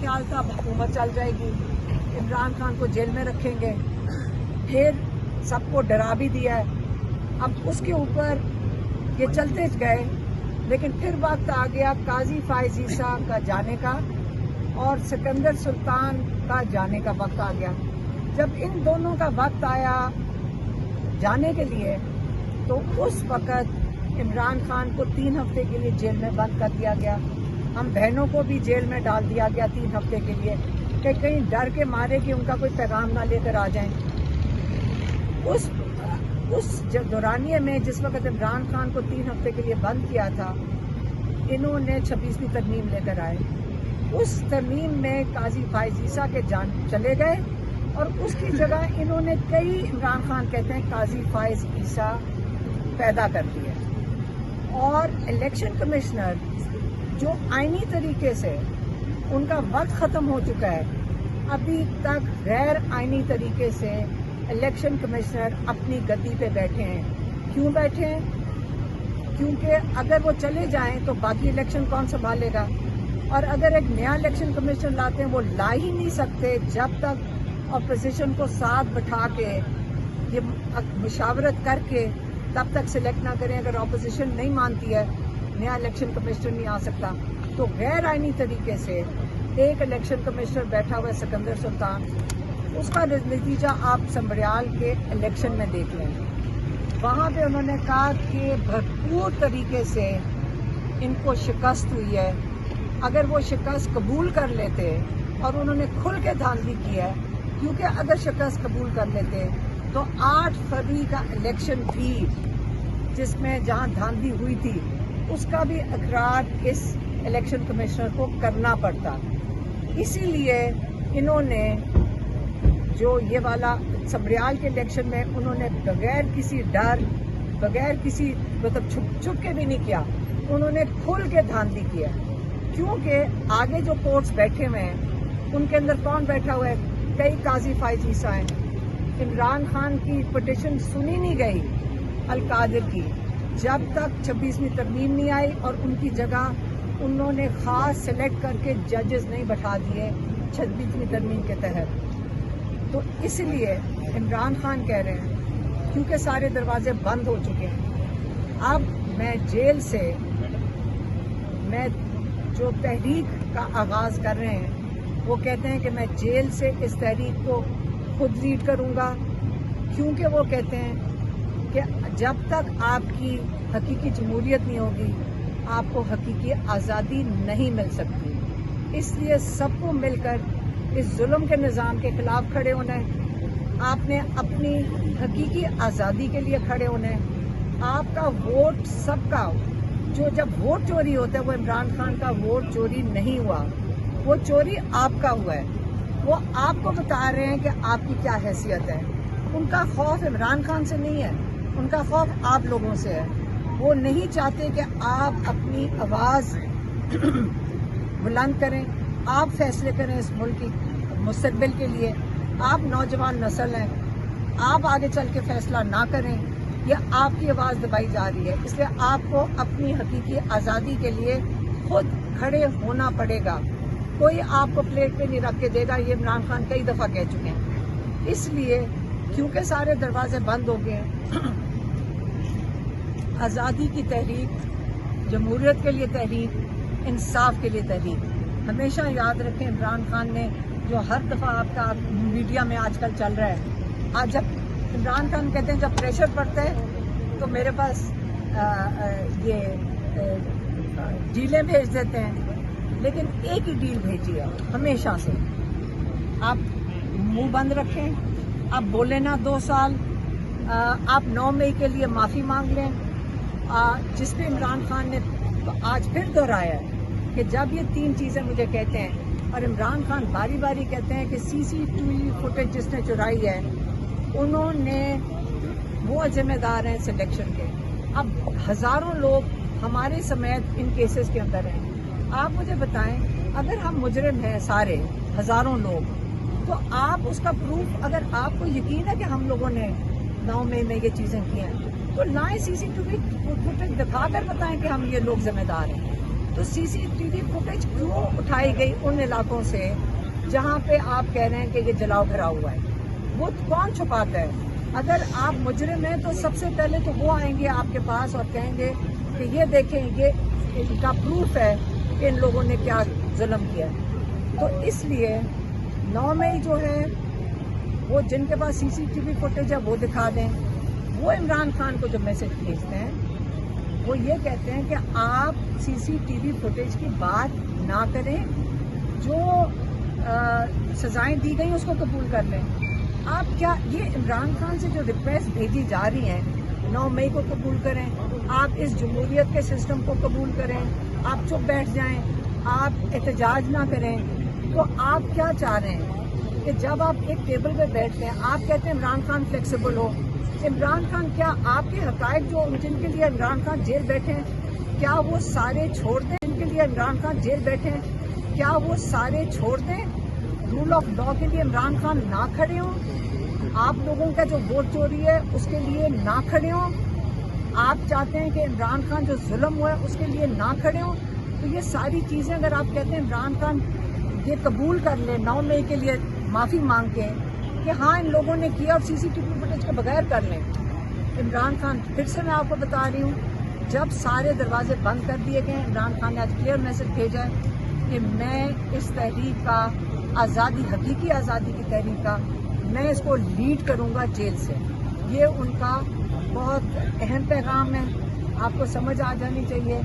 خیال تھا حکومت چل جائے گی, عمران خان کو جیل میں رکھیں گے, پھر سب کو ڈرا بھی دیا ہے. اب اس کے اوپر یہ چلتے گئے, لیکن پھر وقت آ گیا قاضی فائز عیسیٰ کا جانے کا اور سکندر سلطان کا جانے کا وقت آ گیا. جب ان دونوں کا وقت آیا جانے کے لیے تو اس وقت عمران خان کو 3 ہفتے کے لیے جیل میں بند کر دیا گیا. ہم بہنوں کو بھی جیل میں ڈال دیا گیا 3 ہفتے کے لیے کہ کہیں ڈر کے مارے کہ ان کا کوئی پیغام نہ لے کر آ جائیں. اس دورانیے میں جس وقت عمران خان کو 3 ہفتے کے لیے بند کیا تھا, انہوں نے 26ویں ترمیم لے کر آئے. اس ترمیم میں قاضی فائز عیسیٰ کے جان چلے گئے اور اس کی جگہ انہوں نے کئی, عمران خان کہتے ہیں قاضی فائز عیسیٰ پیدا کر دیے. اور الیکشن کمشنر جو آئینی طریقے سے ان کا وقت ختم ہو چکا ہے, ابھی تک غیر آئینی طریقے سے الیکشن کمشنر اپنی گدی پہ بیٹھے ہیں. کیوں بیٹھے ہیں؟ کیونکہ اگر وہ چلے جائیں تو باقی الیکشن کون سنبھالے گا, اور اگر ایک نیا الیکشن کمیشن لاتے ہیں وہ لا ہی نہیں سکتے جب تک اپوزیشن کو ساتھ بٹھا کے یہ مشاورت کر کے تب تک سلیکٹ نہ کریں. اگر اپوزیشن نہیں مانتی ہے نیا الیکشن کمشنر نہیں آ سکتا. تو غیر آئینی طریقے سے ایک الیکشن کمشنر بیٹھا ہوا ہے سکندر سلطان. اس کا نتیجہ آپ سنبریال کے الیکشن میں دیکھ لیں. وہاں پہ انہوں نے کہا کہ بھرپور طریقے سے ان کو شکست ہوئی ہے. اگر وہ شکست قبول کر لیتے, اور انہوں نے کھل کے دھاندلی کی ہے, کیونکہ اگر شکست قبول کر لیتے تو 8 فروری کا الیکشن بھی جس میں جہاں دھاندلی ہوئی تھی اس کا بھی اقرار اس الیکشن کمشنر کو کرنا پڑتا. اسی لیے انہوں نے جو یہ والا سنبریال کے الیکشن میں انہوں نے بغیر کسی ڈر, بغیر کسی مطلب چھپ کے بھی نہیں کیا, انہوں نے کھل کے دھاندلی کیا. کیونکہ آگے جو کورٹس بیٹھے ہوئے ہیں ان کے اندر کون بیٹھا ہوا ہے؟ کئی قاضی فائز عیسیٰ ہیں. عمران خان کی پٹیشن سنی نہیں گئی القادر کی جب تک 26ویں ترمیم نہیں آئی, اور ان کی جگہ انہوں نے خاص سلیکٹ کر کے ججز نہیں بٹھا دیے 26ویں ترمیم کے تحت. تو اس لیے عمران خان کہہ رہے ہیں کیونکہ سارے دروازے بند ہو چکے ہیں, اب میں جیل سے میں جو تحریک کا آغاز کر رہے ہیں وہ کہتے ہیں کہ میں جیل سے اس تحریک کو خود لیڈ کروں گا. کیونکہ وہ کہتے ہیں کہ جب تک آپ کی حقیقی جمہوریت نہیں ہوگی آپ کو حقیقی آزادی نہیں مل سکتی. اس لیے سب کو مل کر اس ظلم کے نظام کے خلاف کھڑے ہونا ہے. آپ نے اپنی حقیقی آزادی کے لیے کھڑے ہونا ہے. آپ کا ووٹ سب کا, جو جب ووٹ چوری ہوتا ہے وہ عمران خان کا ووٹ چوری نہیں ہوا, وہ چوری آپ کا ہوا ہے. وہ آپ کو بتا رہے ہیں کہ آپ کی کیا حیثیت ہے. ان کا خوف عمران خان سے نہیں ہے, ان کا خوف آپ لوگوں سے ہے. وہ نہیں چاہتے کہ آپ اپنی آواز بلند کریں, آپ فیصلے کریں اس ملک کی مستقبل کے لیے. آپ نوجوان نسل ہیں, آپ آگے چل کے فیصلہ نہ کریں, یہ آپ کی آواز دبائی جا رہی ہے. اس لیے آپ کو اپنی حقیقی آزادی کے لیے خود کھڑے ہونا پڑے گا. کوئی آپ کو پلیٹ پہ نہیں رکھ کے دے گا, یہ عمران خان کئی دفعہ کہہ چکے ہیں. اس لیے کیونکہ سارے دروازے بند ہو گئے ہیں, آزادی کی تحریک, جمہوریت کے لیے تحریک, انصاف کے لیے تحریک. ہمیشہ یاد رکھیں عمران خان نے جو ہر دفعہ آپ کا میڈیا میں آج کل چل رہا ہے, آج جب عمران خان کہتے ہیں جب پریشر پڑتا ہے تو میرے پاس یہ ڈیلیں بھیج دیتے ہیں, لیکن ایک ہی ڈیل بھیجی ہے ہمیشہ سے, آپ منہ بند رکھیں, آپ بولیں نا 2 سال, آپ 9 مئی کے لیے معافی مانگ لیں, جس پہ عمران خان نے آج پھر دہرایا ہے کہ جب یہ 3 چیزیں مجھے کہتے ہیں, اور عمران خان باری باری کہتے ہیں کہ CCTV فوٹیج جس نے چرائی ہے انہوں نے, وہ ذمہ دار ہیں سلیکشن کے. اب ہزاروں لوگ ہمارے سمیت ان کیسز کے اندر ہیں. آپ مجھے بتائیں اگر ہم مجرم ہیں سارے ہزاروں لوگ, تو آپ اس کا پروف, اگر آپ کو یقین ہے کہ ہم لوگوں نے 9 مئی میں یہ چیزیں کی ہیں تو لائیں CCTV فوٹیج دکھا کر بتائیں کہ ہم یہ لوگ ذمہ دار ہیں. تو سی سی ٹی وی فوٹیج کیوں اٹھائی گئی ان علاقوں سے جہاں پہ آپ کہہ رہے ہیں کہ یہ جلاؤ بھرا ہوا ہے؟ وہ کون چھپاتا ہے؟ اگر آپ مجرم ہیں تو سب سے پہلے تو وہ آئیں گے آپ کے پاس اور کہیں گے کہ یہ دیکھیں یہ ان کا پروف ہے کہ ان لوگوں نے کیا ظلم کیا ہے۔ تو اس لیے 9 مئی جو ہے وہ جن کے پاس سی سی ٹی وی فوٹیج ہے وہ دکھا دیں۔ وہ عمران خان کو جو میسج بھیجتے ہیں وہ یہ کہتے ہیں کہ آپ سی سی ٹی وی فوٹیج کی بات نہ کریں، جو سزائیں دی گئی اس کو قبول کر لیں۔ آپ کیا یہ عمران خان سے جو ریکویسٹ بھیجی جا رہی ہیں 9 مئی کو قبول کریں، آپ اس جمہوریت کے سسٹم کو قبول کریں، آپ چپ بیٹھ جائیں، آپ احتجاج نہ کریں، تو آپ کیا چاہ رہے ہیں کہ جب آپ ایک ٹیبل پہ بیٹھتے ہیں آپ کہتے ہیں عمران خان فلیکسیبل ہو؟ عمران خان کیا آپ کے حقائق جو جن کے لیے عمران خان جیل بیٹھے ہیں کیا وہ سارے چھوڑ دیں؟ جن کے لیے عمران خان جیل بیٹھے ہیں کیا وہ سارے چھوڑ دیں؟ رول آف لا کے لیے عمران خان نہ کھڑے ہوں؟ آپ لوگوں کا جو ووٹ چوری ہے اس کے لیے نہ کھڑے ہوں؟ آپ چاہتے ہیں کہ عمران خان جو ظلم ہوا ہے اس کے لیے نہ کھڑے ہوں؟ تو یہ ساری چیزیں اگر آپ کہتے ہیں عمران خان یہ قبول کر لیں 9 مئی کے لیے معافی مانگ کے کہ ہاں ان لوگوں نے کیا اور سی سی ٹی وی فوٹیج کے بغیر کر لیں، عمران خان پھر سے میں آپ کو بتا رہی ہوں جب سارے دروازے بند کر دیے گئے عمران خان نے آج کلیئر میسج بھیجا ہے کہ میں اس تحریک کا آزادی حقیقی آزادی کی تحریک کا میں اس کو لیڈ کروں گا جیل سے۔ یہ ان کا بہت اہم پیغام ہے، آپ کو سمجھ آ جانی چاہیے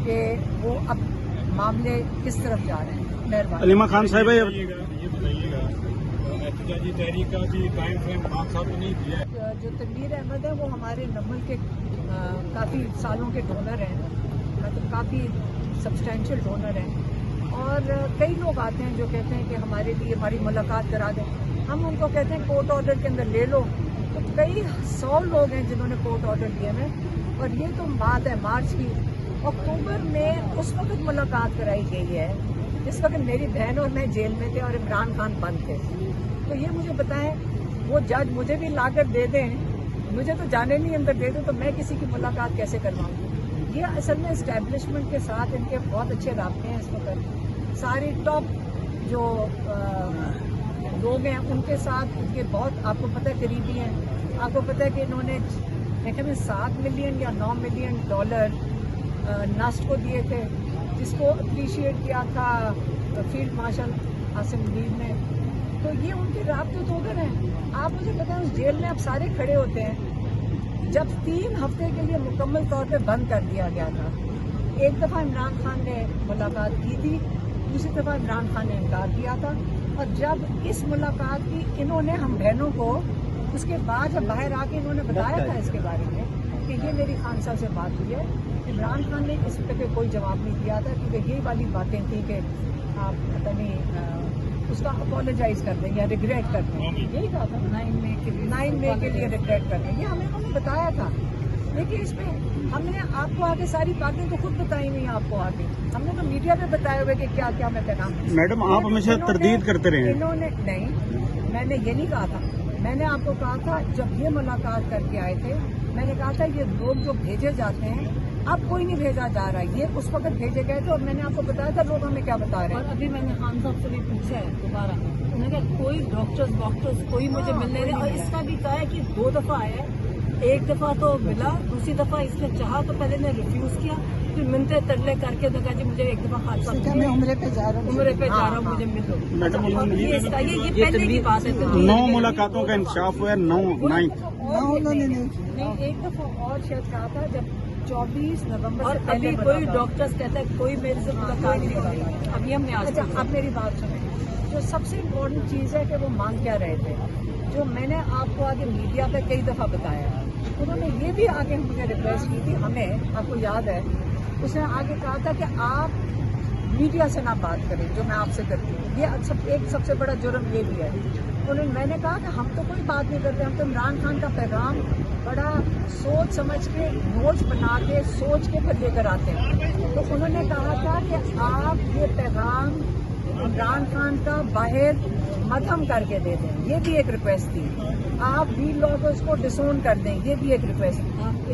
کہ وہ اب معاملے کس طرف جا رہے ہیں۔ مہربانی۔ علیمہ خان صاحب یہ بتائیے گا احتجاجی تحریک کا بھی ٹائم فریم خان صاحب نے نہیں دیا ہے؟ جو تنویر احمد ہے وہ ہمارے نمل کے کافی سالوں کے ڈونر ہیں، مطلب کافی سبسٹینشیل ڈونر ہیں، اور کئی لوگ آتے ہیں جو کہتے ہیں کہ ہمارے لیے ہماری ملاقات کرا دیں۔ ہم ان کو کہتے ہیں کورٹ آرڈر کے اندر لے لو، تو کئی 100 لوگ ہیں جنہوں نے کورٹ آرڈر لیے ہیں، اور یہ تو بات ہے مارچ کی۔ اکتوبر میں اس وقت ملاقات کرائی گئی ہے جس وقت میری بہن اور میں جیل میں تھے اور عمران خان بند تھے۔ تو یہ مجھے بتائیں وہ جج مجھے بھی لا کر دے دیں، مجھے تو جانے نہیں اندر دے دیں، تو میں کسی کی ملاقات کیسے کرواؤں؟ یہ اصل میں اسٹیبلشمنٹ کے ساتھ ان کے بہت اچھے رابطے ہیں اس وقت، ساری ٹاپ جو لوگ ہیں ان کے ساتھ ان کے بہت آپ کو پتہ ہے قریبی ہیں۔ آپ کو پتہ ہے کہ انہوں نے میں 7 ملین یا 9 ملین ڈالر نسٹ کو دیے تھے، جس کو اپریشیٹ کیا تھا فیلڈ مارشل عاصم منیر نے۔ تو یہ ان کے رابطے تو ادھر ہیں۔ آپ مجھے بتائیں اس جیل میں اب سارے کھڑے ہوتے ہیں جب 3 ہفتے کے لیے مکمل طور پہ بند کر دیا گیا تھا۔ ایک دفعہ عمران خان نے ملاقات کی تھی، دوسری دفعہ عمران خان نے انکار کیا تھا، اور جب اس ملاقات کی انہوں نے ہم بہنوں کو اس کے بعد جب باہر آ کے انہوں نے بتایا تھا اس کے بارے میں کہ یہ میری خان صاحب سے بات ہوئی ہے، عمران خان نے اس پہ کوئی جواب نہیں دیا تھا، کیونکہ یہی والی باتیں تھیں کہ آپ پتہ نہیں اس کا اپولوجائز کر دیں یا ریگریٹ کر دیں، یہی کہا تھا 9 مئی کے لیے ریگریٹ کر دیں، یہ ہمیں انہوں نے بتایا تھا۔ لیکن اس میں ہم نے آپ کو آگے ساری باتیں تو خود بتائی نہیں، آپ کو آگے ہم نے تو میڈیا پہ بتائے ہوئے کہ کیا کیا میں پیغام۔ میڈم آپ ہمیشہ تردید کرتے رہے ہیں۔ انہوں نے نہیں، میں نے یہ نہیں کہا تھا، میں نے آپ کو کہا تھا جب یہ ملاقات کر کے آئے تھے میں نے کہا تھا یہ لوگ جو بھیجے جاتے ہیں اب کوئی نہیں بھیجا جا رہا، یہ اس وقت بھیجے گئے تھے، اور میں نے آپ کو بتایا تھا لوگ ہمیں کیا بتا رہے ہیں۔ اور ابھی میں نے خان صاحب سے بھی پوچھا ہے دوبارہ، انہوں نے کہا کوئی ڈاکٹرز کوئی مجھے ملنے دے، اور اس کا بھی کہا ہے کہ 2 دفعہ آیا، ایک دفعہ تو ملا، دوسری دفعہ اس نے چاہا تو پہلے نے ریفیوز کیا، پھر منتے ترلے کر کے کہا جی مجھے ایک دفعہ خان صاحب میں عمرے پہ جا رہا ہوں مجھے ملو۔ میڈم یہ اس کا یہ پہلے کی بات ہے۔ 9 ملاقاتوں کا انکشاف ہوا ہے، 9 نہیں، ایک دفعہ اور شاید کہا تھا جب 24 نومبر اور سے پہلے ابھی کوئی ڈاکٹرز کہتا ہے کوئی میرے سے ملاقات نہیں کرا۔ ابھی ہم نے آج اچھا اب میری بات سنیں، جو سب سے امپورٹنٹ چیز ہے کہ وہ مانگ کیا رہے تھے، جو میں نے آپ کو آگے میڈیا پہ کئی دفعہ بتایا، انہوں نے یہ بھی آگے مجھے ریکویسٹ کی تھی، ہمیں آپ کو یاد ہے اس نے آگے کہا تھا کہ آپ میڈیا سے نہ بات کریں جو میں آپ سے کرتی ہوں، یہ ایک سب سے بڑا جرم یہ بھی ہے۔ میں نے کہا کہ ہم تو کوئی بات نہیں کرتے، ہم تو عمران خان کا پیغام بڑا سوچ سمجھ کے نوٹ بنا کے سوچ کے پھر لے کر آتے ہیں۔ تو انہوں نے کہا تھا کہ آپ یہ پیغام عمران خان کا باہر مدھم کر کے دے دیں، یہ بھی ایک ریکویسٹ تھی۔ آپ وی لاگرز کو ڈسون کر دیں، یہ بھی ایک ریکویسٹ تھی۔